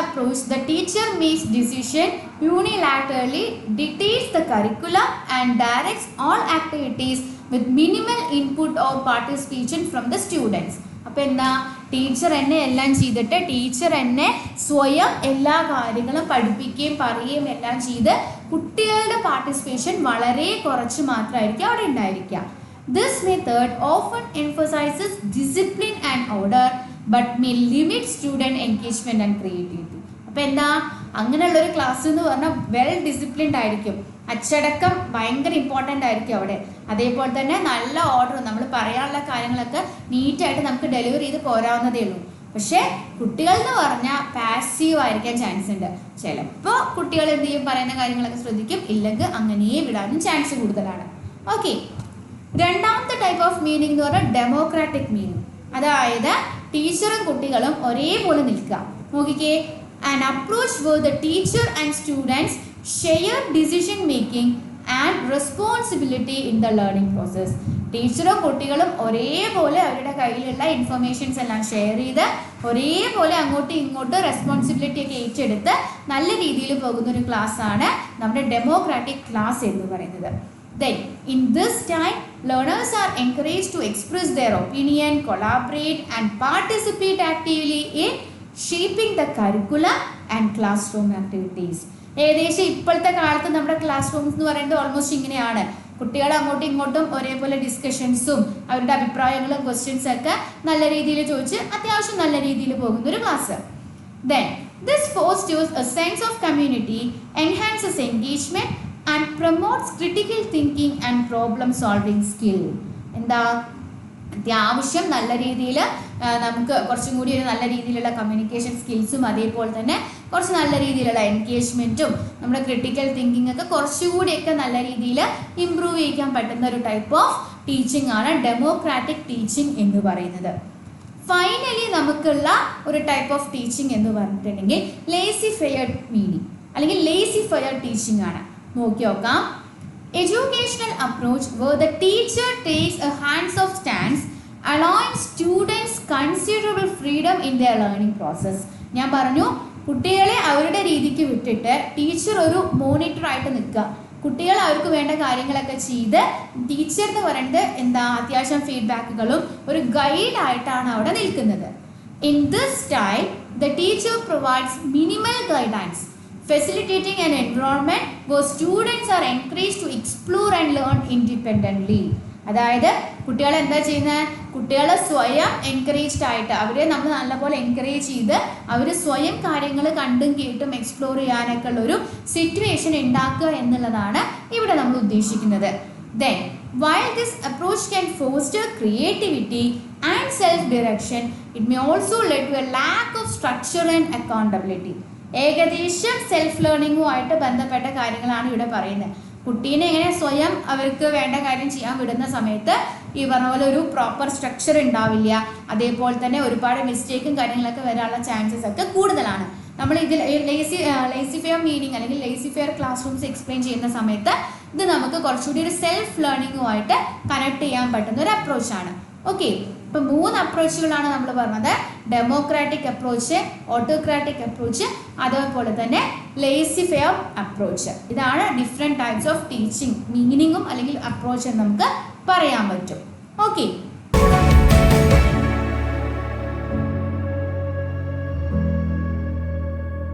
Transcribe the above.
approach, the teacher makes decision unilaterally, dictates the curriculum and directs all activities with minimal input or participation from the students. അപ്പോൾ എന്താ, teacher എന്നെ എല്ലാം ചെയ്തിട്ട് teacher എന്നെ സ്വയം എല്ലാ കാര്യങ്ങളും പഠിപ്പിക്കുകയും പറയുകയും എല്ലാം ചെയ്ത് കുട്ടികളുടെ പാർട്ടിസിപ്പേഷൻ വളരെ കുറച്ച് മാത്രമായിരിക്കും അവിടെ ഉണ്ടായിരിക്കുക. This method often emphasizes discipline and order but may limit student engagement and creativity. അപ്പോൾ എന്താ, അങ്ങനെയുള്ളൊരു ക്ലാസ് എന്ന് പറഞ്ഞാൽ വെൽ ഡിസിപ്ലിൻഡ് ആയിരിക്കും, അച്ചടക്കം ഭയങ്കര ഇമ്പോർട്ടൻ്റ് ആയിരിക്കും അവിടെ. അതേപോലെ തന്നെ നല്ല ഓർഡർ, നമ്മൾ പറയാനുള്ള കാര്യങ്ങളൊക്കെ നീറ്റായിട്ട് നമുക്ക് ഡെലിവറി ചെയ്ത് പോരാവുന്നതേ ഉള്ളൂ. പക്ഷേ കുട്ടികൾ എന്ന് പറഞ്ഞാൽ പാസീവ് ആയിരിക്കാൻ ചാൻസ് ഉണ്ട്. ചിലപ്പോൾ കുട്ടികൾ എന്ത് ചെയ്യും, പറയുന്ന കാര്യങ്ങളൊക്കെ ശ്രദ്ധിക്കും, ഇല്ലെങ്കിൽ അങ്ങനെയേ വിടാനും ചാൻസ് കൂടുതലാണ്. ഓക്കെ, രണ്ടാമത്തെ ടൈപ്പ് ഓഫ് മീനിങ് എന്ന് പറഞ്ഞാൽ ഡെമോക്രാറ്റിക് മീനിങ്. അതായത് ടീച്ചറും കുട്ടികളും ഒരേപോലെ നിൽക്കുക. നോക്കിക്കേ, an approach where the teacher and students share decision making and responsibility in the learning process. ടീച്ചറും കുട്ടികളും ഒരേപോലെ അവരുടെ കയ്യിലുള്ള ഇൻഫർമേഷൻസ് എല്ലാം ഷെയർ ചെയ്ത് ഒരേപോലെ അങ്ങോട്ടും ഇങ്ങോട്ടും റെസ്പോൺസിബിലിറ്റി ഒക്കെ ഏറ്റെടുത്ത് നല്ല രീതിയിൽ പോകുന്ന ഒരു ക്ലാസ് ആണ് നമ്മുടെ ഡെമോക്രാറ്റിക് ക്ലാസ് എന്ന് പറയുന്നത്. Then in this time, learners are encouraged to express their opinion, collaborate and participate actively in shaping the curriculum and classroom activities. ഏകദേശം ഇപ്പോഴത്തെ കാലത്ത് നമ്മുടെ ക്ലാസ് റൂംസ് എന്ന് പറയുന്നത് ഓൾമോസ്റ്റ് ഇങ്ങനെയാണ്. കുട്ടികൾ അങ്ങോട്ടും ഇങ്ങോട്ടും ഒരേപോലെ ഡിസ്കഷൻസും അവരുടെ അഭിപ്രായങ്ങളും ക്വസ്റ്റ്യൻസും ഒക്കെ നല്ല രീതിയിൽ ചോദിച്ച് അത്യാവശ്യം നല്ല രീതിയിൽ പോകുന്ന ഒരു class. Then this fosters a sense of community, enhances engagement and promotes critical thinking and problem solving skill. എന്താ, അത്യാവശ്യം നല്ല രീതിയിൽ നമുക്ക് കുറച്ചും കൂടി ഒരു നല്ല രീതിയിലുള്ള കമ്മ്യൂണിക്കേഷൻ സ്കിൽസും അതേപോലെ തന്നെ കുറച്ച് നല്ല രീതിയിലുള്ള എൻഗേജ്മെൻറ്റും നമ്മുടെ ക്രിട്ടിക്കൽ തിങ്കിങ് ഒക്കെ കുറച്ചുകൂടിയൊക്കെ നല്ല രീതിയിൽ ഇമ്പ്രൂവ് ചെയ്യിക്കാൻ പറ്റുന്ന ഒരു ടൈപ്പ് ഓഫ് ടീച്ചിങ് ആണ് ഡെമോക്രാറ്റിക് ടീച്ചിങ് എന്ന് പറയുന്നത്. ഫൈനലി നമുക്കുള്ള ഒരു ടൈപ്പ് ഓഫ് ടീച്ചിങ് എന്ന് പറഞ്ഞിട്ടുണ്ടെങ്കിൽ ലേസി ഫെയർ മീനിങ് അല്ലെങ്കിൽ ലേസി ഫെയർ ടീച്ചിങ് ആണ്. നോക്കി നോക്കാം. Educational approach where the teacher takes a hands-off stance, allowing students considerable freedom in their learning process. ഞാൻ പറഞ്ഞു, കുട്ടികളെ അവരുടെ രീതിക്ക് വിട്ടിട്ട് ടീച്ചർ ഒരു മോണിറ്റർ ആയിട്ട് നിൽക്കുക. കുട്ടികൾ അവർക്ക് വേണ്ട കാര്യങ്ങളൊക്കെ ചെയ്ത് ടീച്ചർ എന്ന് പറയുന്നത് എന്താ, അത്യാവശ്യം ഫീഡ്ബാക്കുകളും ഒരു ഗൈഡ് ആയിട്ടാണ് അവിടെ നിൽക്കുന്നത്. In this style, the teacher provides minimal guidance, facilitating an environment where students are encouraged to explore and learn independently. അതായത് കുട്ടികൾ എന്താ ചെയ്യുന്നത്, കുട്ടികളെ സ്വയം എൻകറേജ്ഡ് ആയിട്ട് അവരെ നമ്മൾ നല്ലപോലെ എൻകറേജ് ചെയ്ത് അവർ സ്വയം കാര്യങ്ങൾ കണ്ടും കേട്ടും എക്സ്പ്ലോർ ചെയ്യാനൊക്കെ ഉള്ള ഒരു സിറ്റുവേഷൻ ഉണ്ടാക്കുക എന്നുള്ളതാണ് ഇവിടെ നമ്മൾ ഉദ്ദേശിക്കുന്നത്. Then while this approach can foster creativity and self-direction, it may also lead to a lack of structure and accountability. ഏകദേശം സെൽഫ് ലേണിങ്ങുമായിട്ട് ബന്ധപ്പെട്ട കാര്യങ്ങളാണ് ഇവിടെ പറയുന്നത്. കുട്ടീനെ എങ്ങനെ സ്വയം അവർക്ക് വേണ്ട കാര്യം ചെയ്യാൻ വിടുന്ന സമയത്ത് ഈ പറഞ്ഞ പോലെ ഒരു പ്രോപ്പർ സ്ട്രക്ചർ ഉണ്ടാവില്ല. അതേപോലെ തന്നെ ഒരുപാട് മിസ്റ്റേക്കും കാര്യങ്ങളൊക്കെ വരാനുള്ള ചാൻസസ് ഒക്കെ കൂടുതലാണ്. നമ്മൾ ഇതിൽ ലേസി ഫെയർ മീനിങ് അല്ലെങ്കിൽ lazy fair class rooms explain ചെയ്യുന്ന സമയത്ത് ഇത് നമുക്ക് കുറച്ചുകൂടി ഒരു സെൽഫ് ലേണിങ്ങുമായിട്ട് കണക്ട് ചെയ്യാൻ പറ്റുന്ന ഒരു അപ്രോച്ചാണ്. ഓക്കെ, ഇപ്പം 3 അപ്രോച്ചുകളാണ് നമ്മൾ പറഞ്ഞത്. ഡെമോക്രാറ്റിക് അപ്രോച്ച്, ഓട്ടോക്രാറ്റിക് അപ്രോച്ച്, അതേപോലെ തന്നെ ലേസി ഫെയർ അപ്രോച്ച്. ഇതാണ് ഡിഫറെൻറ്റ് ടൈപ്സ് ഓഫ് ടീച്ചിങ് മീനിങ്ങും അല്ലെങ്കിൽ അപ്രോച്ച് എന്ന് നമുക്ക് പറയാൻ പറ്റും. ഓക്കെ.